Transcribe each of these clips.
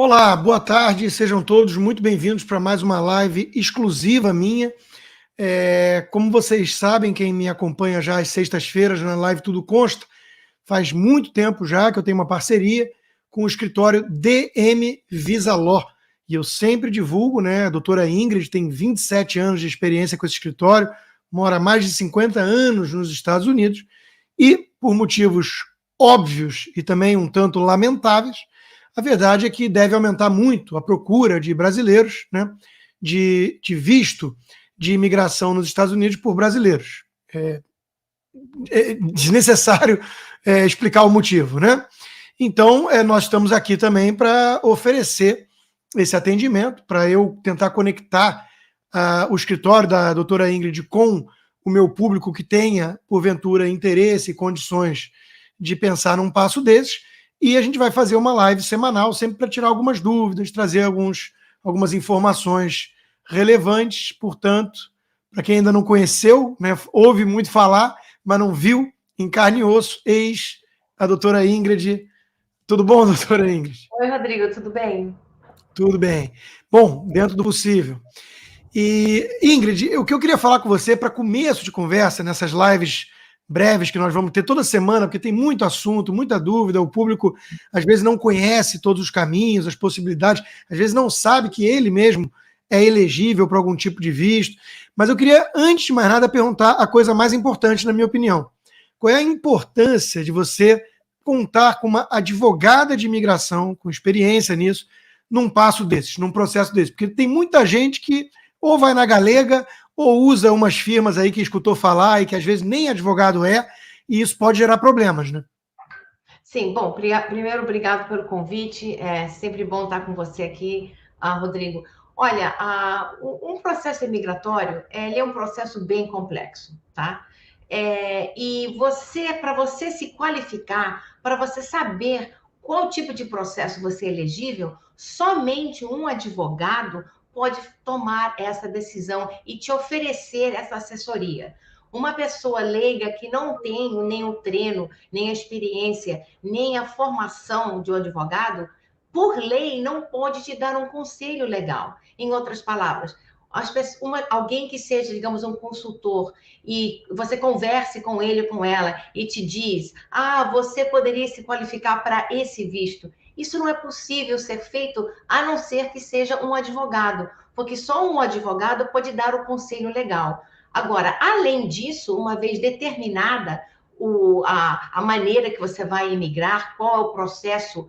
Olá, boa tarde, sejam todos muito bem-vindos para mais uma live exclusiva minha. Como vocês sabem, quem me acompanha já às sextas-feiras na live Tudo Consta, faz muito tempo já que eu tenho uma parceria com o escritório DM Visa Law. E eu sempre divulgo, né? A doutora Ingrid tem 27 anos de experiência com esse escritório, mora há mais de 50 anos nos Estados Unidos e, por motivos óbvios e também um tanto lamentáveis, a verdade é que deve aumentar muito a procura de brasileiros, né, de visto de imigração nos Estados Unidos por brasileiros. É desnecessário explicar o motivo, né? Então, nós estamos aqui também para oferecer esse atendimento, para eu tentar conectar o escritório da doutora Ingrid com o meu público que tenha, porventura, interesse e condições de pensar num passo desses. E a gente vai fazer uma live semanal, sempre para tirar algumas dúvidas, trazer algumas informações relevantes. Portanto, para quem ainda não conheceu, né, ouve muito falar, mas não viu, em carne e osso, eis a doutora Ingrid. Tudo bom, doutora Ingrid? Oi, Rodrigo, tudo bem? Tudo bem. Bom, dentro do possível. E, Ingrid, o que eu queria falar com você para começo de conversa, nessas lives breves que nós vamos ter toda semana, porque tem muito assunto, muita dúvida, o público às vezes não conhece todos os caminhos, as possibilidades, às vezes não sabe que ele mesmo é elegível para algum tipo de visto. Mas eu queria, antes de mais nada, perguntar a coisa mais importante, na minha opinião. Qual é a importância de você contar com uma advogada de imigração, com experiência nisso, num passo desses, num processo desse? Porque tem muita gente que ou vai na galega, ou usa umas firmas aí que escutou falar e que às vezes nem advogado é, e isso pode gerar problemas, né? Sim, bom, primeiro, obrigado pelo convite. É sempre bom estar com você aqui, Rodrigo. Olha, um processo imigratório, ele é um processo bem complexo, tá? E para você se qualificar, para você saber qual tipo de processo você é elegível, somente um advogado pode tomar essa decisão e te oferecer essa assessoria. Uma pessoa leiga que não tem nem o treino, nem a experiência, nem a formação de um advogado, por lei, não pode te dar um conselho legal. Em outras palavras, alguém que seja, digamos, um consultor e você converse com ele, com ela e te diz, você poderia se qualificar para esse visto. Isso não é possível ser feito a não ser que seja um advogado, porque só um advogado pode dar o conselho legal. Agora, além disso, uma vez determinada a maneira que você vai emigrar, qual é o processo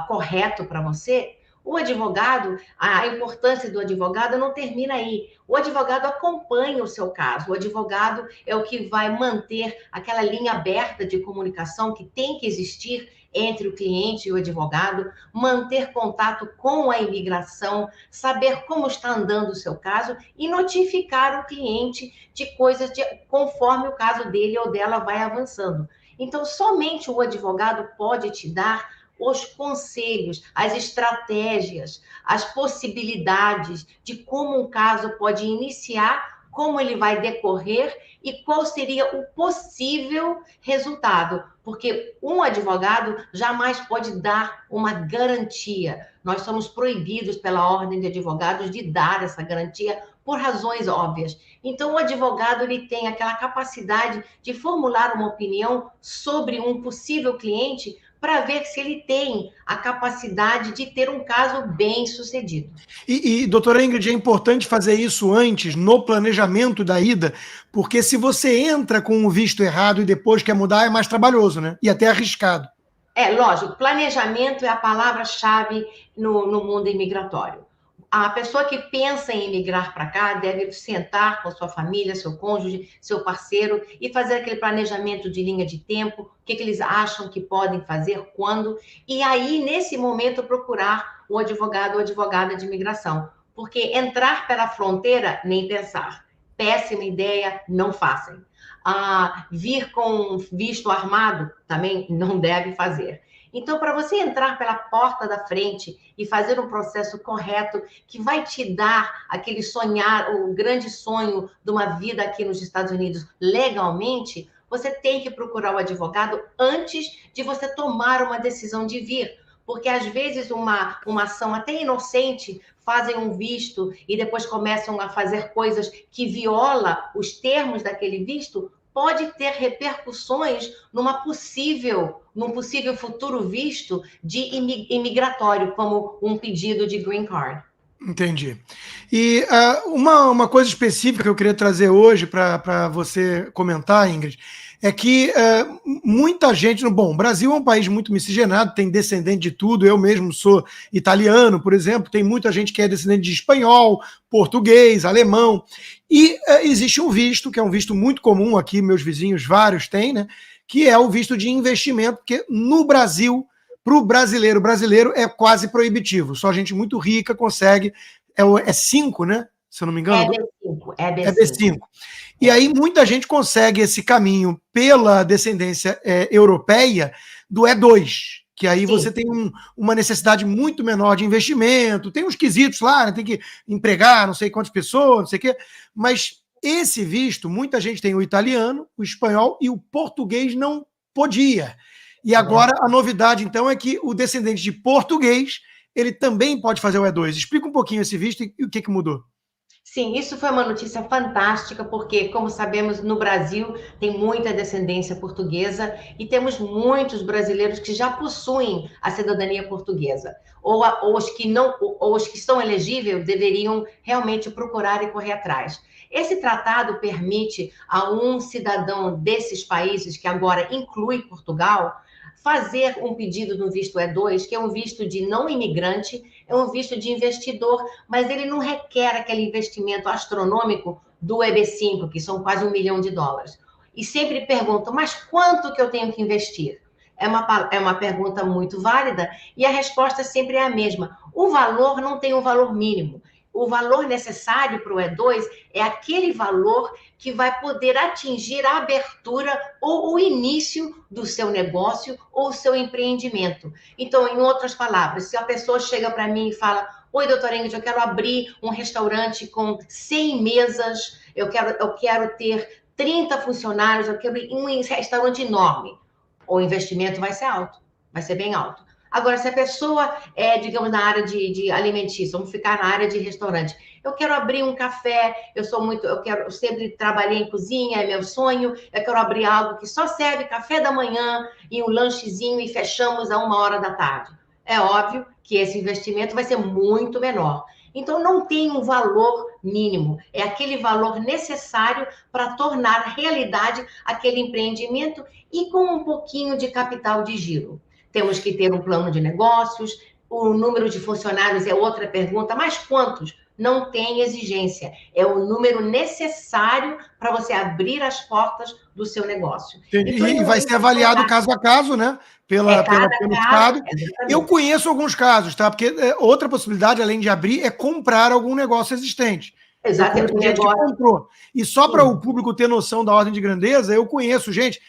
correto para você, o advogado, a importância do advogado não termina aí. O advogado acompanha o seu caso. O advogado é o que vai manter aquela linha aberta de comunicação que tem que existir entre o cliente e o advogado, manter contato com a imigração, saber como está andando o seu caso e notificar o cliente de coisas conforme o caso dele ou dela vai avançando. Então, somente o advogado pode te dar os conselhos, as estratégias, as possibilidades de como um caso pode iniciar, como ele vai decorrer e qual seria o possível resultado, porque um advogado jamais pode dar uma garantia. Nós somos proibidos pela ordem de advogados de dar essa garantia por razões óbvias. Então, o advogado ele tem aquela capacidade de formular uma opinião sobre um possível cliente para ver se ele tem a capacidade de ter um caso bem sucedido. Doutora Ingrid, é importante fazer isso antes, no planejamento da ida, porque se você entra com o visto errado e depois quer mudar, é mais trabalhoso, né? E até arriscado. Lógico, planejamento é a palavra-chave no mundo imigratório. A pessoa que pensa em emigrar para cá deve sentar com a sua família, seu cônjuge, seu parceiro e fazer aquele planejamento de linha de tempo, o que eles acham que podem fazer, quando, e aí, nesse momento, procurar o advogado ou advogada de imigração. Porque entrar pela fronteira, nem pensar. Péssima ideia, não façam. Vir com visto armado, também não deve fazer. Então, para você entrar pela porta da frente e fazer um processo correto que vai te dar aquele sonhar, o grande sonho de uma vida aqui nos Estados Unidos legalmente, você tem que procurar o advogado antes de você tomar uma decisão de vir. porque às vezes uma ação até inocente fazem um visto e depois começam a fazer coisas que viola os termos daquele visto, pode ter repercussões num possível futuro visto de imigratório, como um pedido de green card. Entendi. E uma coisa específica que eu queria trazer hoje para você comentar, Ingrid, é que muita gente. Bom, o Brasil é um país muito miscigenado, tem descendente de tudo. Eu mesmo sou italiano, por exemplo, tem muita gente que é descendente de espanhol, português, alemão. E existe um visto, que é um visto muito comum aqui, meus vizinhos vários têm, né? Que é o visto de investimento, porque no Brasil para o brasileiro é quase proibitivo. Só gente muito rica consegue. É 5, né? Se eu não me engano. É B5. B5. E aí muita gente consegue esse caminho pela descendência europeia do E2, que aí você tem uma necessidade muito menor de investimento, tem uns quesitos lá, né? Tem que empregar não sei quantas pessoas, não sei o quê, mas esse visto, muita gente tem o italiano, o espanhol e o português não podia. E agora a novidade, então, é que o descendente de português, ele também pode fazer o E2. Explica um pouquinho esse visto e o que mudou. Sim, isso foi uma notícia fantástica, porque, como sabemos, no Brasil tem muita descendência portuguesa e temos muitos brasileiros que já possuem a cidadania portuguesa. Ou os que não, ou os que estão elegíveis deveriam realmente procurar e correr atrás. Esse tratado permite a um cidadão desses países, que agora inclui Portugal, fazer um pedido no visto E2, que é um visto de não imigrante, é um visto de investidor, mas ele não requer aquele investimento astronômico do EB5, que são quase $1 milhão. E sempre perguntam, mas quanto que eu tenho que investir? É uma pergunta muito válida e a resposta sempre é a mesma. O valor não tem um valor mínimo. O valor necessário para o E2 é aquele valor que vai poder atingir a abertura ou o início do seu negócio ou seu empreendimento. Então, em outras palavras, se a pessoa chega para mim e fala: oi, doutora Ingrid, eu quero abrir um restaurante com 100 mesas, eu quero ter 30 funcionários, eu quero um restaurante enorme. O investimento vai ser alto, vai ser bem alto. Agora, se a pessoa é, digamos, na área de alimentícia, vamos ficar na área de restaurante. Eu quero abrir um café, eu sempre trabalhei em cozinha, é meu sonho, eu quero abrir algo que só serve café da manhã e um lanchezinho e fechamos a 1 hora da tarde. É óbvio que esse investimento vai ser muito menor. Então, não tem um valor mínimo, é aquele valor necessário para tornar realidade aquele empreendimento e com um pouquinho de capital de giro. Temos que ter um plano de negócios, o número de funcionários é outra pergunta, mas quantos? Não tem exigência, é o número necessário para você abrir as portas do seu negócio. Então, e vai ser avaliado caso a caso, né? Pelo Estado. Eu conheço alguns casos, tá? Porque outra possibilidade, além de abrir, é comprar algum negócio existente. Exatamente. Gente que comprou. E só para o público ter noção da ordem de grandeza, eu conheço gente,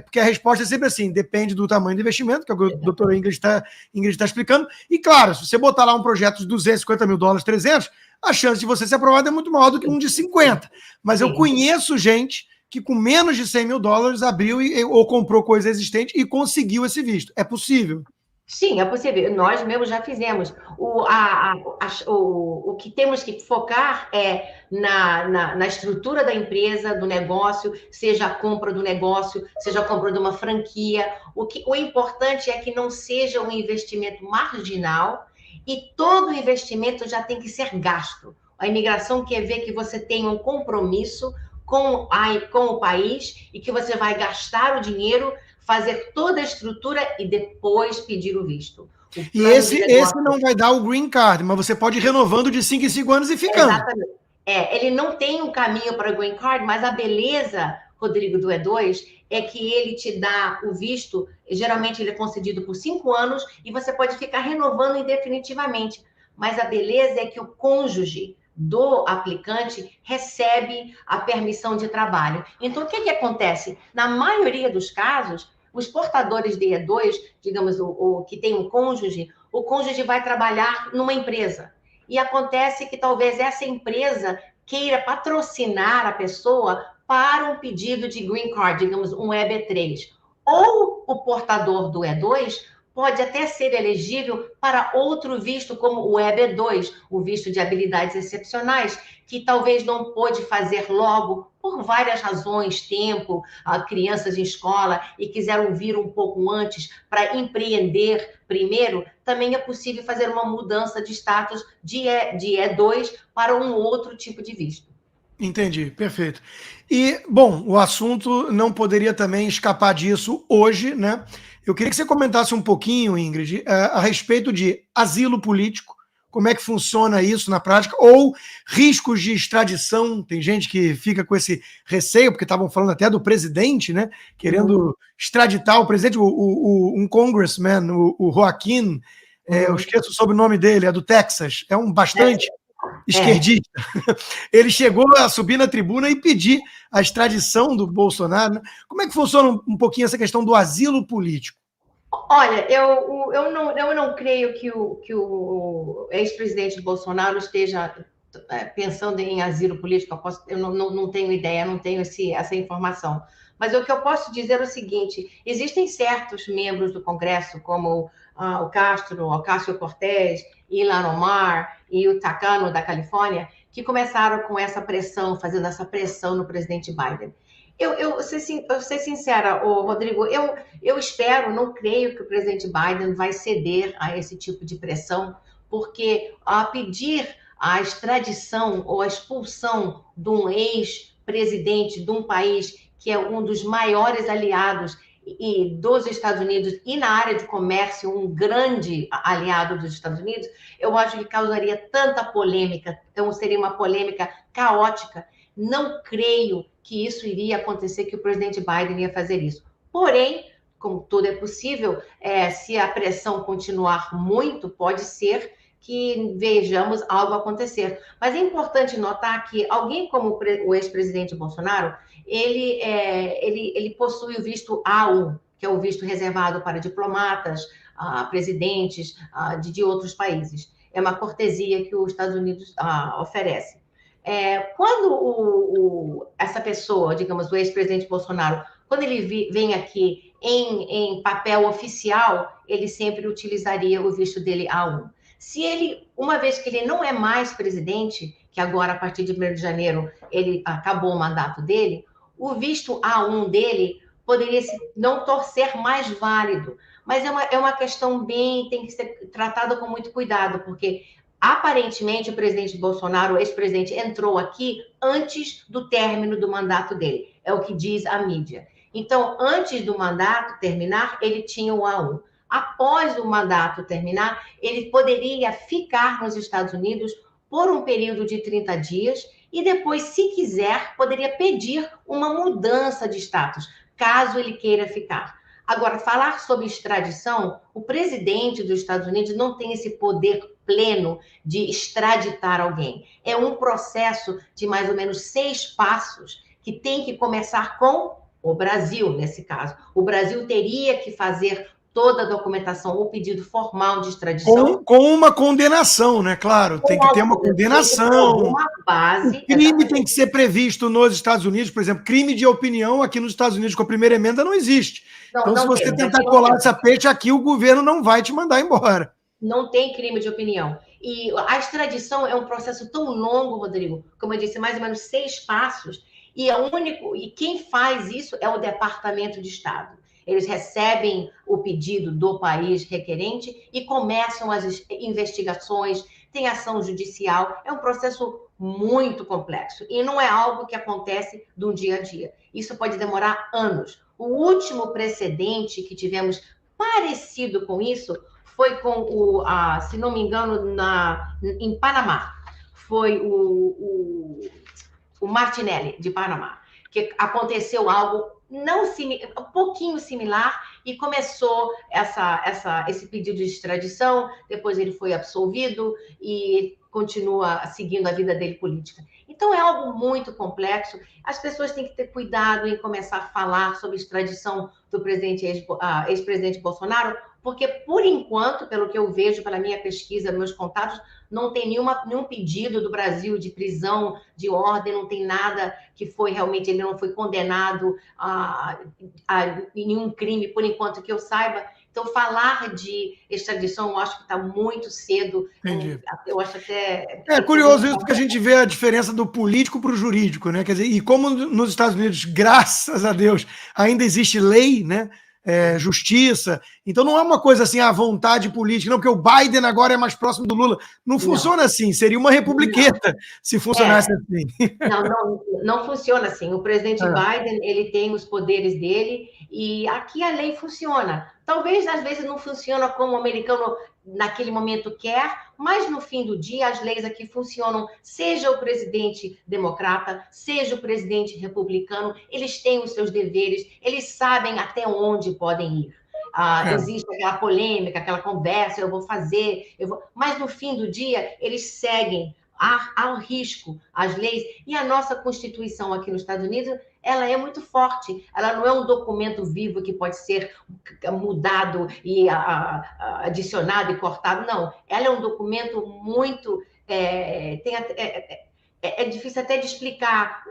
porque a resposta é sempre assim, depende do tamanho do investimento, que é o que a doutora Ingrid está explicando. E claro, se você botar lá um projeto de $250 mil, 300, a chance de você ser aprovado é muito maior do que um de 50. Mas eu conheço gente que com menos de $100 mil abriu ou comprou coisa existente e conseguiu esse visto. É possível. Sim, é possível. Nós mesmos já fizemos. O que temos que focar é na estrutura da empresa, do negócio, seja a compra do negócio, seja a compra de uma franquia. O importante é que não seja um investimento marginal e todo investimento já tem que ser gasto. A imigração quer ver que você tem um compromisso com o país e que você vai gastar o dinheiro, fazer toda a estrutura e depois pedir o visto. E esse não vai dar o green card, mas você pode ir renovando de 5 em 5 anos e ficando. Exatamente. Ele não tem um caminho para o green card, mas a beleza, Rodrigo, do E2 é que ele te dá o visto, geralmente ele é concedido por 5 anos e você pode ficar renovando indefinitivamente. Mas a beleza é que o cônjuge do aplicante recebe a permissão de trabalho. Então, o que acontece? Na maioria dos casos, os portadores de E2, digamos, o que tem um cônjuge, o cônjuge vai trabalhar numa empresa. E acontece que talvez essa empresa queira patrocinar a pessoa para um pedido de green card, digamos, um EB3. Ou o portador do E2 pode até ser elegível para outro visto, como o EB2, o visto de habilidades excepcionais, que talvez não pôde fazer logo, por várias razões, tempo, crianças em escola, e quiseram vir um pouco antes para empreender primeiro, também é possível fazer uma mudança de status de E2 para um outro tipo de visto. Entendi, perfeito. E, bom, o assunto não poderia também escapar disso hoje, né? Eu queria que você comentasse um pouquinho, Ingrid, a respeito de asilo político, como é que funciona isso na prática, ou riscos de extradição. Tem gente que fica com esse receio, porque estavam falando até do presidente, né? Querendo extraditar o presidente, um congressman, o Joaquim, eu esqueço o sobrenome dele, é do Texas, é um bastante esquerdista. Ele chegou a subir na tribuna e pedir a extradição do Bolsonaro. Como é que funciona um pouquinho essa questão do asilo político? Olha, eu não creio que o ex-presidente Bolsonaro esteja pensando em asilo político. Eu não tenho ideia, não tenho essa informação. Mas o que eu posso dizer é o seguinte: existem certos membros do Congresso, como o Castro, o Ocasio Cortez, Ilhan Omar e o Takano da Califórnia, que começaram com essa pressão, fazendo essa pressão no presidente Biden. Eu ser sincera, Rodrigo, eu espero, não creio que o presidente Biden vai ceder a esse tipo de pressão, porque a pedir a extradição ou a expulsão de um ex-presidente de um país que é um dos maiores aliados dos Estados Unidos e na área de comércio um grande aliado dos Estados Unidos, eu acho que causaria tanta polêmica, então seria uma polêmica caótica. Não creio que isso iria acontecer, que o presidente Biden ia fazer isso. Porém, como tudo é possível, se a pressão continuar muito, pode ser que vejamos algo acontecer. Mas é importante notar que alguém como o ex-presidente Bolsonaro, ele possui o visto A1, que é o visto reservado para diplomatas, presidentes de outros países. É uma cortesia que os Estados Unidos oferece. Quando essa pessoa, digamos, o ex-presidente Bolsonaro, quando ele vem aqui em papel oficial, ele sempre utilizaria o visto dele A1. Se ele, uma vez que ele não é mais presidente, que agora, a partir de 1º de janeiro, ele acabou o mandato dele, o visto A1 dele poderia não ser mais válido. Mas é uma questão tem que ser tratada com muito cuidado, porque aparentemente o presidente Bolsonaro, o ex-presidente, entrou aqui antes do término do mandato dele. É o que diz a mídia. Então, antes do mandato terminar, ele tinha o A1. Após o mandato terminar, ele poderia ficar nos Estados Unidos por um período de 30 dias e depois, se quiser, poderia pedir uma mudança de status, caso ele queira ficar. Agora, falar sobre extradição, o presidente dos Estados Unidos não tem esse poder pleno de extraditar alguém. É um processo de mais ou menos 6 passos que tem que começar com o Brasil, nesse caso. O Brasil teria que fazer toda a documentação ou pedido formal de extradição. Com uma condenação, né? Claro, tem que ter uma condenação. Uma base. O crime tem que ser previsto nos Estados Unidos, por exemplo, crime de opinião aqui nos Estados Unidos com a primeira emenda não existe. Então, se você tentar colar essa peixe aqui, o governo não vai te mandar embora. Não tem crime de opinião. E a extradição é um processo tão longo, Rodrigo, como eu disse, mais ou menos 6 passos, e quem faz isso é o Departamento de Estado. Eles recebem o pedido do país requerente e começam as investigações, tem ação judicial, é um processo muito complexo e não é algo que acontece do dia a dia. Isso pode demorar anos. O último precedente que tivemos parecido com isso foi com se não me engano, em Panamá. Foi o Martinelli, de Panamá, que aconteceu algo um pouquinho similar e começou esse pedido de extradição, depois ele foi absolvido e continua seguindo a vida dele política. Então, é algo muito complexo. As pessoas têm que ter cuidado em começar a falar sobre extradição do ex-presidente Bolsonaro, porque, por enquanto, pelo que eu vejo, pela minha pesquisa, meus contatos, não tem nenhum pedido do Brasil de prisão, de ordem, não tem nada que foi realmente, ele não foi condenado a nenhum crime, por enquanto que eu saiba. Então, falar de extradição, eu acho que está muito cedo. Entendi. Eu acho até... É curioso isso, porque a gente vê a diferença do político para o jurídico, né? Quer dizer, e como nos Estados Unidos, graças a Deus, ainda existe lei, né? Justiça. Então não é uma coisa assim, a vontade política, não, porque o Biden agora é mais próximo do Lula. Não funciona assim, seria uma republiqueta se funcionasse assim. Não funciona assim. O presidente Biden, ele tem os poderes dele e aqui a lei funciona. Talvez, às vezes, não funciona como o americano naquele momento quer, mas no fim do dia as leis aqui funcionam, seja o presidente democrata, seja o presidente republicano, eles têm os seus deveres, eles sabem até onde podem ir. Existe aquela polêmica, aquela conversa, eu vou fazer, mas no fim do dia eles seguem ao risco as leis, e a nossa Constituição aqui nos Estados Unidos, ela é muito forte, ela não é um documento vivo que pode ser mudado e adicionado e cortado, não. Ela é um documento muito... É difícil até de explicar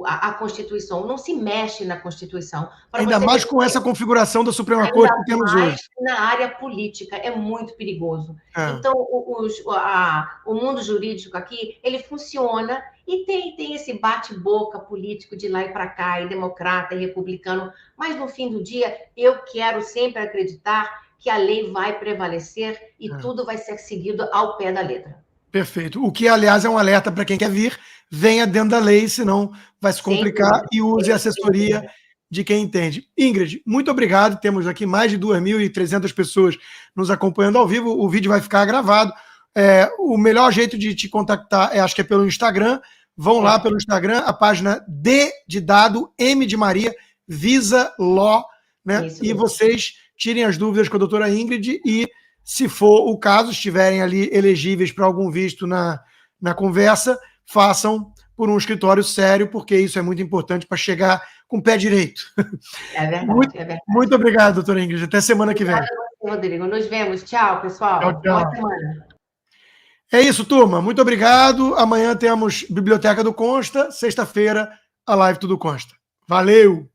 a Constituição, não se mexe na Constituição. Ainda mais com essa configuração da Suprema Corte que temos hoje. Na área política, é muito perigoso. Então, o mundo jurídico aqui, ele funciona e tem esse bate-boca político de lá e para cá, e democrata, e republicano, mas no fim do dia, eu quero sempre acreditar que a lei vai prevalecer e tudo vai ser seguido ao pé da letra. Perfeito. O que, aliás, é um alerta para quem quer vir, venha dentro da lei, senão vai se complicar, e use a assessoria de quem entende. Ingrid, muito obrigado. Temos aqui mais de 2.300 pessoas nos acompanhando ao vivo. O vídeo vai ficar gravado. O melhor jeito de te contactar acho que é pelo Instagram. Vão lá pelo Instagram, a página D de dado, M de Maria, Visa Law, né? E vocês tirem as dúvidas com a doutora Ingrid e, se for o caso, estiverem ali elegíveis para algum visto na conversa, façam por um escritório sério, porque isso é muito importante para chegar com o pé direito. É verdade, é verdade. Muito obrigado, doutora Ingrid. Até semana que vem. Obrigada, Rodrigo. Nos vemos. Tchau, pessoal. Tchau. Boa semana. É isso, turma. Muito obrigado. Amanhã temos Biblioteca do Consta. Sexta-feira, a live Tudo Consta. Valeu!